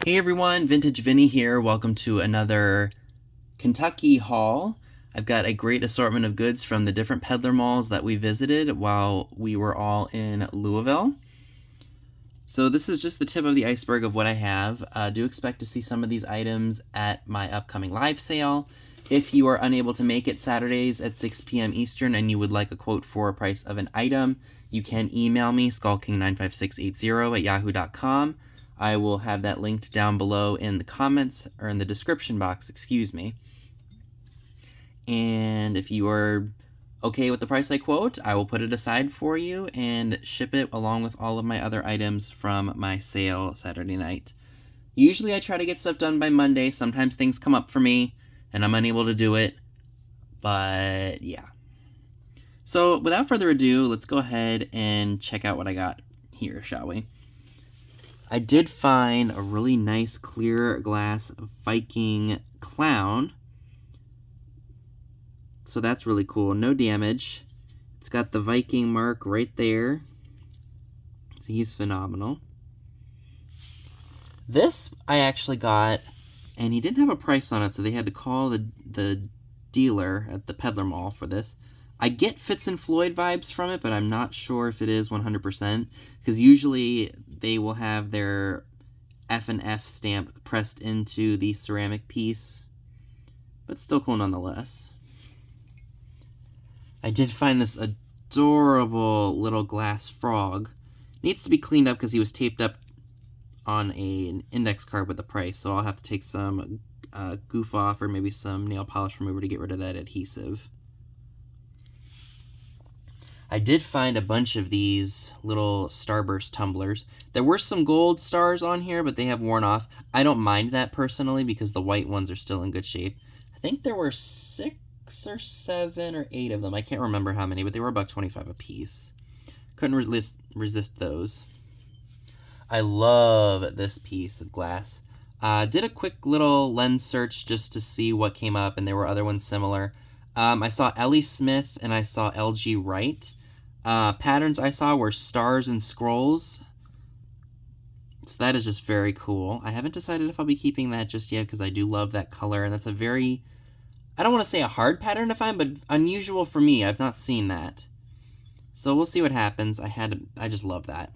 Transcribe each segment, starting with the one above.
Hey everyone, Vintage Vinny here. Welcome to another Kentucky haul. I've got a great assortment of goods from the different peddler malls that we visited while we were all in Louisville. So this is just the tip of the iceberg of what I have. Do expect to see some of these items at my upcoming live sale. If you are unable to make it Saturdays at 6 p.m. Eastern and you would like a quote for a price of an item, you can email me, skullking95680 at yahoo.com. I will have that linked down below in the comments, or in the description box, excuse me. And if you are okay with the price I quote, I will put it aside for you and ship it along with all of my other items from my sale Saturday night. Usually I try to get stuff done by Monday. Sometimes things come up for me and I'm unable to do it. But yeah. So without further ado, let's go ahead and check out what I got here, shall we? I did find a really nice clear glass Viking clown. So that's really cool. No damage. It's got the Viking mark right there. So he's phenomenal. This I actually got, and he didn't have a price on it, so they had to call the dealer at the peddler mall for this. I get Fitz and Floyd vibes from it, but I'm not sure if it is 100%, because usually they will have their F&F stamp pressed into the ceramic piece, but still cool nonetheless. I did find this adorable little glass frog. Needs to be cleaned up because he was taped up on an index card with the price, so I'll have to take some goof off or maybe some nail polish remover to get rid of that adhesive. I did find a bunch of these little Starburst tumblers. There were some gold stars on here, but they have worn off. I don't mind that personally because the white ones are still in good shape. I think there were 6 or 7 or 8 of them. I can't remember how many, but they were $1.25 a piece. Couldn't resist those. I love this piece of glass. Did a quick little lens search just to see what came up, and there were other ones similar. I saw Ellie Smith and I saw LG Wright. Patterns I saw were stars and scrolls. So that is just very cool. I haven't decided if I'll be keeping that just yet because I do love that color. And that's a very, I don't want to say a hard pattern to find, but unusual for me. I've not seen that. So we'll see what happens. I just love that.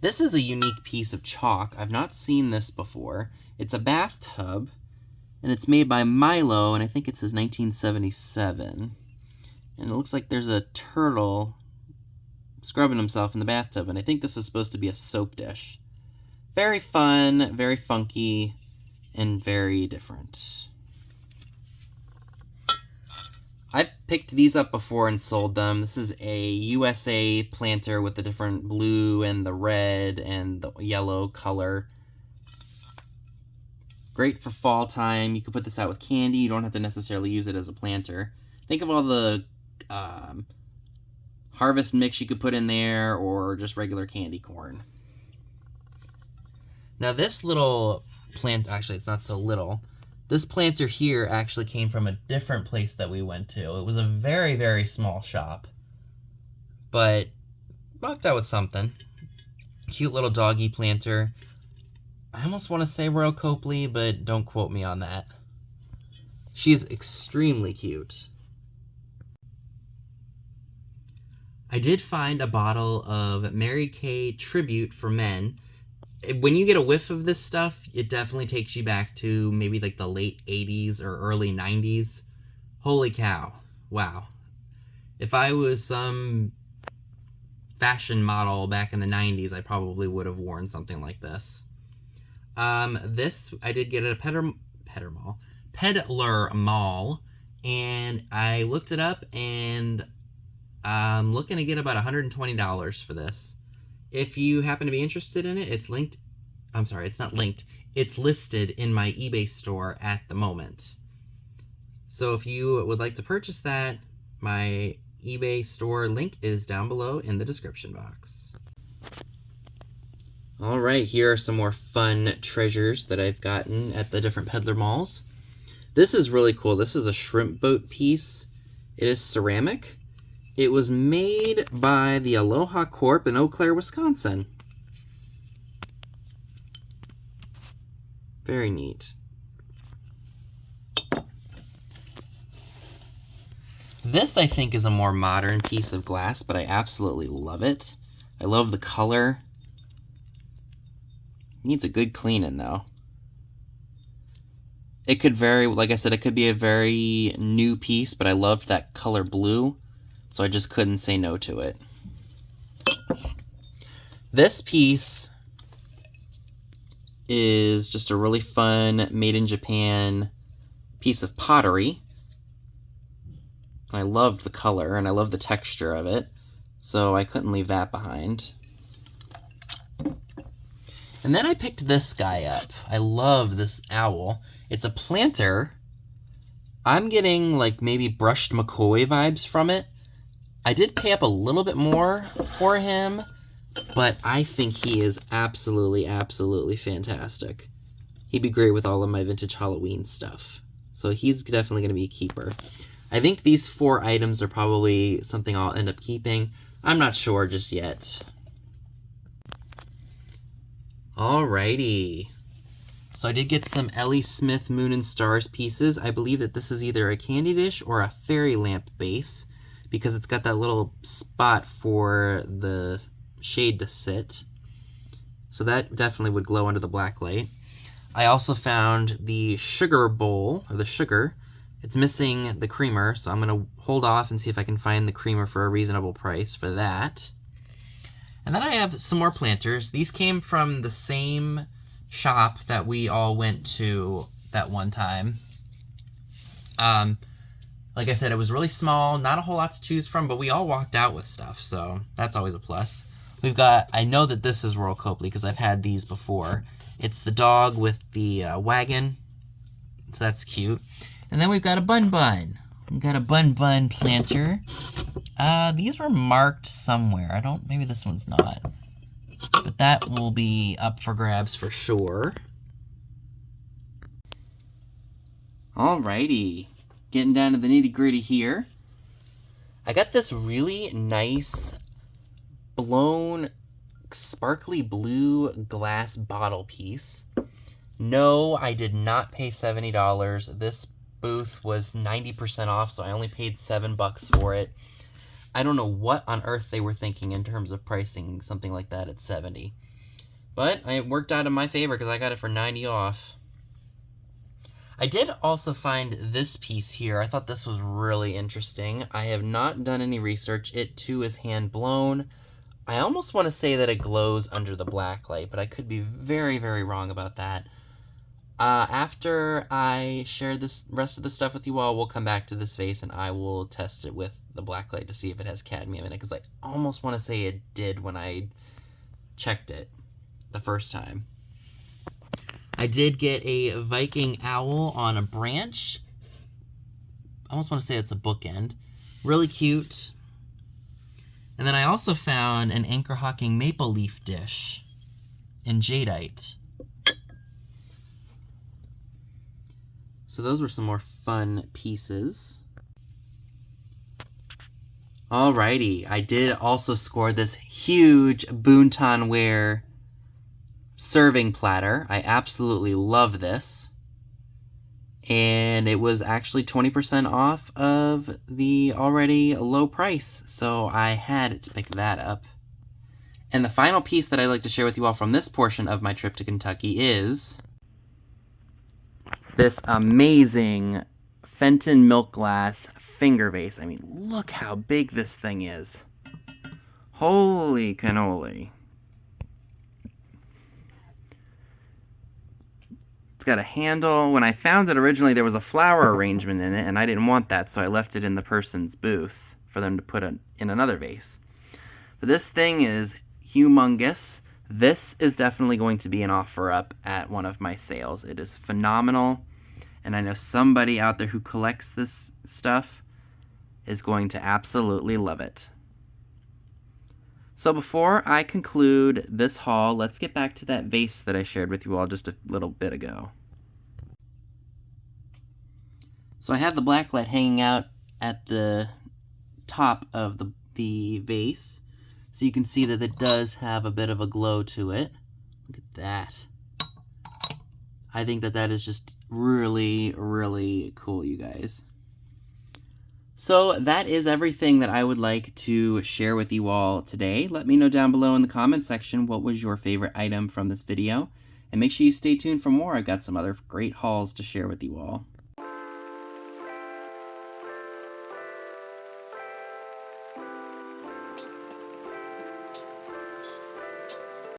This is a unique piece of chalk. I've not seen this before. It's a bathtub. And it's made by Milo, and I think it says 1977. And it looks like there's a turtle scrubbing himself in the bathtub, and I think this is supposed to be a soap dish. Very fun, very funky, and very different. I've picked these up before and sold them. This is a USA planter with the different blue and the red and the yellow color. Great for fall time. You could put this out with candy. You don't have to necessarily use it as a planter. Think of all the harvest mix you could put in there, or just regular candy corn. Now this little plant, actually it's not so little. This planter here actually came from a different place that we went to. It was a very, very small shop, but knocked out with something. Cute little doggy planter. I almost want to say Royal Copley, but don't quote me on that. She's extremely cute. I did find a bottle of Mary Kay Tribute for Men. When you get a whiff of this stuff, it definitely takes you back to maybe like the late 80s or early 90s. Holy cow. Wow. If I was some fashion model back in the 90s, I probably would have worn something like this. This I did get at a peddler mall, and I looked it up, and I'm looking to get about $120 for this. If you happen to be interested in it, it's linked. I'm sorry, it's not linked. It's listed in my eBay store at the moment. So if you would like to purchase that, my eBay store link is down below in the description box. Alright, here are some more fun treasures that I've gotten at the different peddler malls. This is really cool. This is a shrimp boat piece. It is ceramic. It was made by the Aloha Corp in Eau Claire, Wisconsin. Very neat. This, I think, is a more modern piece of glass, but I absolutely love it. I love the color. Needs a good cleaning, though. It could like I said, it could be a very new piece, but I loved that color blue, so I just couldn't say no to it. This piece is just a really fun, made in Japan piece of pottery. I loved the color, and I love the texture of it, so I couldn't leave that behind. And then I picked this guy up. I love this owl. It's a planter. I'm getting like maybe brushed McCoy vibes from it. I did pay up a little bit more for him, but I think he is absolutely, absolutely fantastic. He'd be great with all of my vintage Halloween stuff. So he's definitely going to be a keeper. I think these 4 items are probably something I'll end up keeping. I'm not sure just yet. Alrighty. So I did get some Ellie Smith Moon and Stars pieces. I believe that this is either a candy dish or a fairy lamp base, because it's got that little spot for the shade to sit. So that definitely would glow under the black light. I also found the sugar bowl, or the sugar. It's missing the creamer, so I'm going to hold off and see if I can find the creamer for a reasonable price for that. And then I have some more planters. These came from the same shop that we all went to that one time. Like I said, it was really small, not a whole lot to choose from, but we all walked out with stuff, so that's always a plus. We've got, I know that this is Royal Copley because I've had these before. It's the dog with the wagon, so that's cute. And then we've got a Bun Bun. We've got a Bun Bun planter. These were marked somewhere. Maybe this one's not. But that will be up for grabs for sure. Alrighty. Getting down to the nitty-gritty here. I got this really nice blown sparkly blue glass bottle piece. No, I did not pay $70. This booth was 90% off, so I only paid $7 for it. I don't know what on earth they were thinking in terms of pricing something like that at $70. But it worked out in my favor because I got it for $90 off. I did also find this piece here. I thought this was really interesting. I have not done any research. It too is hand blown. I almost want to say that it glows under the black light, but I could be very, very wrong about that. After I share this rest of the stuff with you all, we'll come back to this vase and I will test it with the black light to see if it has cadmium in it, because I almost want to say it did when I checked it the first time. I did get a Viking owl on a branch. I almost want to say it's a bookend. Really cute. And then I also found an Anchor Hawking maple leaf dish in jadeite. So those were some more fun pieces. Alrighty, I did also score this huge Boonton Ware serving platter. I absolutely love this. And it was actually 20% off of the already low price, so I had to pick that up. And the final piece that I'd like to share with you all from this portion of my trip to Kentucky is this amazing Fenton milk glass finger vase. I mean, look how big this thing is. Holy cannoli. It's got a handle. When I found it originally, there was a flower arrangement in it, and I didn't want that, so I left it in the person's booth for them to put in another vase. But this thing is humongous. This is definitely going to be an offer up at one of my sales. It is phenomenal, and I know somebody out there who collects this stuff is going to absolutely love it. So before I conclude this haul, let's get back to that vase that I shared with you all just a little bit ago. So I have the blacklight hanging out at the top of the vase, so you can see that it does have a bit of a glow to it. Look at that. I think that that is just really, really cool, you guys. So that is everything that I would like to share with you all today. Let me know down below in the comment section what was your favorite item from this video. And make sure you stay tuned for more. I've got some other great hauls to share with you all.